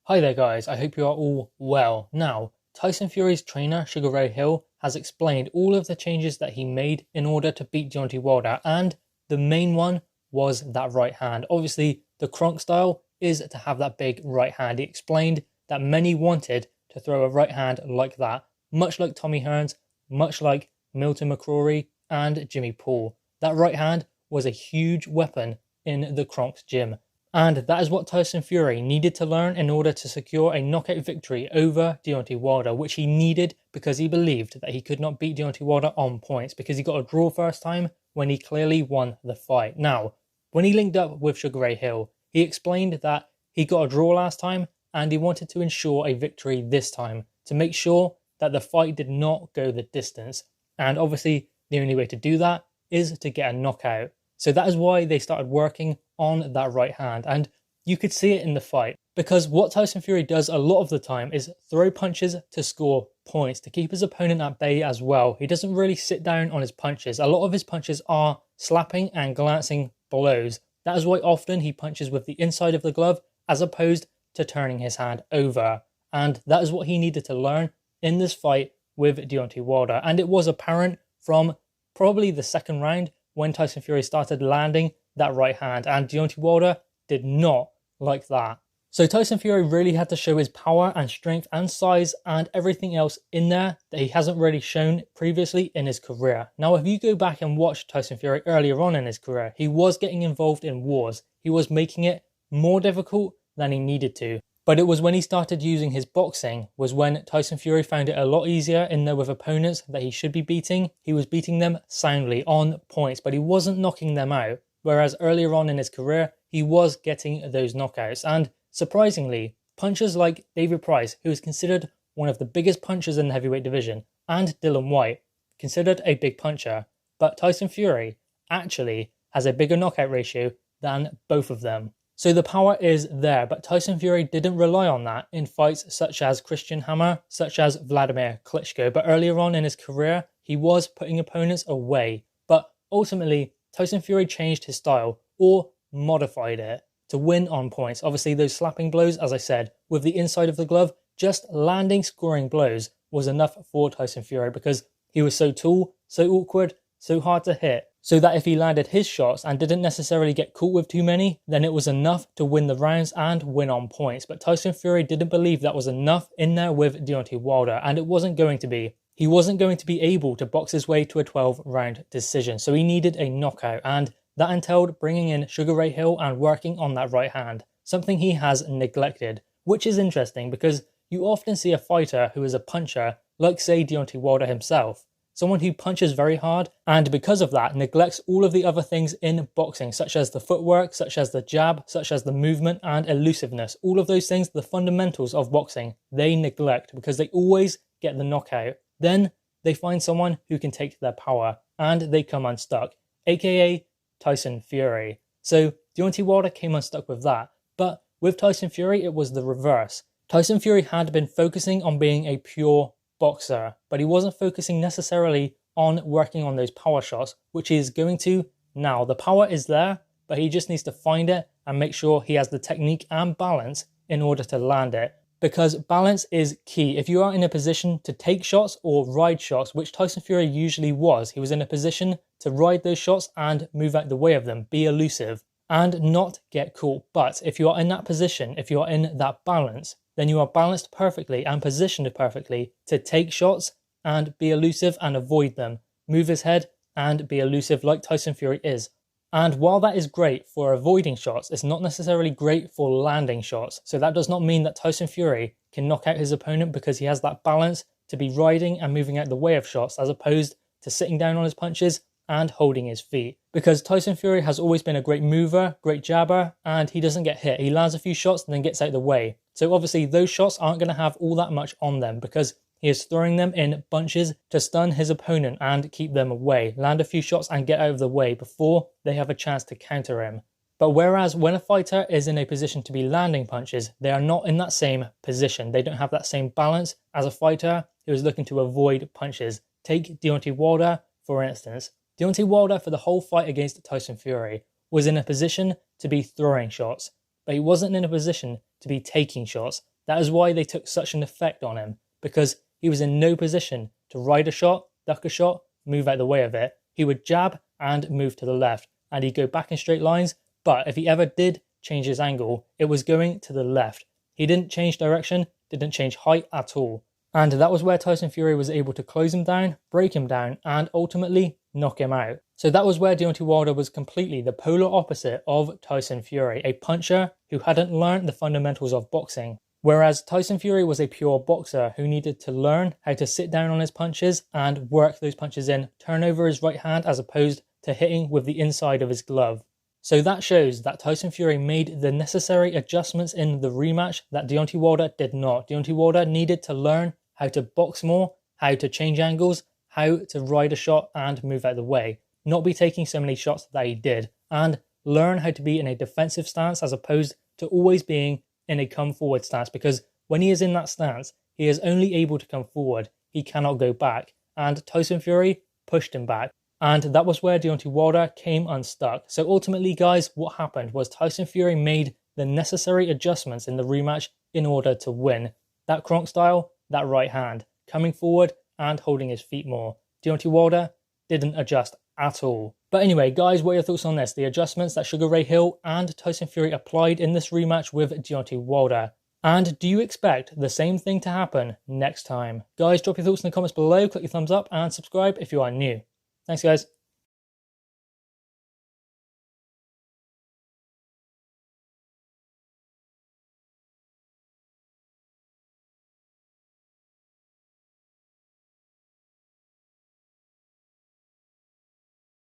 Hi there guys, I hope you are all well. Now, Tyson Fury's trainer Sugar Ray Hill has explained all of the changes that he made in order to beat Deontay Wilder, and the main one was that right hand. Obviously, the Kronk style is to have that big right hand. He explained that many wanted to throw a right hand like that, much like Tommy Hearns, much like Milton McCrory and Jimmy Paul. That right hand was a huge weapon in the Kronk's gym. And that is what Tyson Fury needed to learn in order to secure a knockout victory over Deontay Wilder, which he needed because he believed that he could not beat Deontay Wilder on points because he got a draw first time when he clearly won the fight. Now, when he linked up with Sugar Ray Hill, he explained that he got a draw last time and he wanted to ensure a victory this time to make sure that the fight did not go the distance. And obviously, the only way to do that is to get a knockout. So that is why they started working on that right hand, and you could see it in the fight because what Tyson Fury does a lot of the time is throw punches to score points, to keep his opponent at bay as well. He doesn't really sit down on his punches. A lot of his punches are slapping and glancing blows. That is why often he punches with the inside of the glove as opposed to turning his hand over, and that is what he needed to learn in this fight with Deontay Wilder. And it was apparent from probably the second round when Tyson Fury started landing that right hand, and Deontay Wilder did not like that. So Tyson Fury really had to show his power and strength and size and everything else in there that he hasn't really shown previously in his career. Now, if you go back and watch Tyson Fury earlier on in his career, he was getting involved in wars. He was making it more difficult than he needed to. But it was when he started using his boxing was when Tyson Fury found it a lot easier in there with opponents that he should be beating. He was beating them soundly on points, but he wasn't knocking them out. Whereas earlier on in his career, he was getting those knockouts. And surprisingly, punchers like David Price, who is considered one of the biggest punchers in the heavyweight division, and Dillian Whyte, considered a big puncher, but Tyson Fury actually has a bigger knockout ratio than both of them. So the power is there, but Tyson Fury didn't rely on that in fights such as Christian Hammer, such as Vladimir Klitschko. But earlier on in his career, he was putting opponents away. But ultimately, Tyson Fury changed his style or modified it to win on points. Obviously, those slapping blows, as I said, with the inside of the glove, just landing scoring blows was enough for Tyson Fury because he was so tall, so awkward, so hard to hit. So that if he landed his shots and didn't necessarily get caught with too many, then it was enough to win the rounds and win on points. But Tyson Fury didn't believe that was enough in there with Deontay Wilder, and it wasn't going to be. He wasn't going to be able to box his way to a 12-round decision, so he needed a knockout, and that entailed bringing in Sugar Ray Hill and working on that right hand, something he has neglected, which is interesting because you often see a fighter who is a puncher, like say Deontay Wilder himself, someone who punches very hard and because of that neglects all of the other things in boxing, such as the footwork, such as the jab, such as the movement and elusiveness. All of those things, the fundamentals of boxing, they neglect because they always get the knockout. Then they find someone who can take their power and they come unstuck, aka Tyson Fury. So Deontay Wilder came unstuck with that, but with Tyson Fury it was the reverse. Tyson Fury had been focusing on being a pure boxer, but he wasn't focusing necessarily on working on those power shots, which he is going to now. The power is there, but he just needs to find it and make sure he has the technique and balance in order to land it, because balance is key. If you are in a position to take shots or ride shots, which Tyson Fury usually was, he was in a position to ride those shots and move out the way of them, be elusive and not get caught. But if you are in that position, if you are in that balance, then you are balanced perfectly and positioned perfectly to take shots and be elusive and avoid them. Move his head and be elusive like Tyson Fury is. And while that is great for avoiding shots, it's not necessarily great for landing shots. So that does not mean that Tyson Fury can knock out his opponent because he has that balance to be riding and moving out the way of shots as opposed to sitting down on his punches and holding his feet. Because Tyson Fury has always been a great mover, great jabber, and he doesn't get hit. He lands a few shots and then gets out of the way. So obviously those shots aren't going to have all that much on them because he is throwing them in bunches to stun his opponent and keep them away. Land a few shots and get out of the way before they have a chance to counter him. But whereas when a fighter is in a position to be landing punches, they are not in that same position. They don't have that same balance as a fighter who is looking to avoid punches. Take Deontay Wilder, for instance. Deontay Wilder, for the whole fight against Tyson Fury, was in a position to be throwing shots, but he wasn't in a position to be taking shots. That is why they took such an effect on him, because he was in no position to ride a shot, duck a shot, move out the way of it. He would jab and move to the left, and he'd go back in straight lines, but if he ever did change his angle, it was going to the left. He didn't change direction, didn't change height at all. And that was where Tyson Fury was able to close him down, break him down, and ultimately knock him out. So that was where Deontay Wilder was completely the polar opposite of Tyson Fury, a puncher who hadn't learned the fundamentals of boxing. Whereas Tyson Fury was a pure boxer who needed to learn how to sit down on his punches and work those punches in, turn over his right hand as opposed to hitting with the inside of his glove. So that shows that Tyson Fury made the necessary adjustments in the rematch that Deontay Wilder did not. Deontay Wilder needed to learn how to box more, how to change angles, how to ride a shot and move out of the way, not be taking so many shots that he did, and learn how to be in a defensive stance as opposed to always being in a come forward stance, because when he is in that stance, he is only able to come forward. He cannot go back, and Tyson Fury pushed him back. And that was where Deontay Wilder came unstuck. So ultimately, guys, what happened was Tyson Fury made the necessary adjustments in the rematch in order to win. That Kronk style, that right hand, coming forward and holding his feet more. Deontay Wilder didn't adjust at all. But anyway, guys, what are your thoughts on this? The adjustments that Sugar Ray Hill and Tyson Fury applied in this rematch with Deontay Wilder. And do you expect the same thing to happen next time? Guys, drop your thoughts in the comments below, click your thumbs up and subscribe if you are new. Thanks, guys.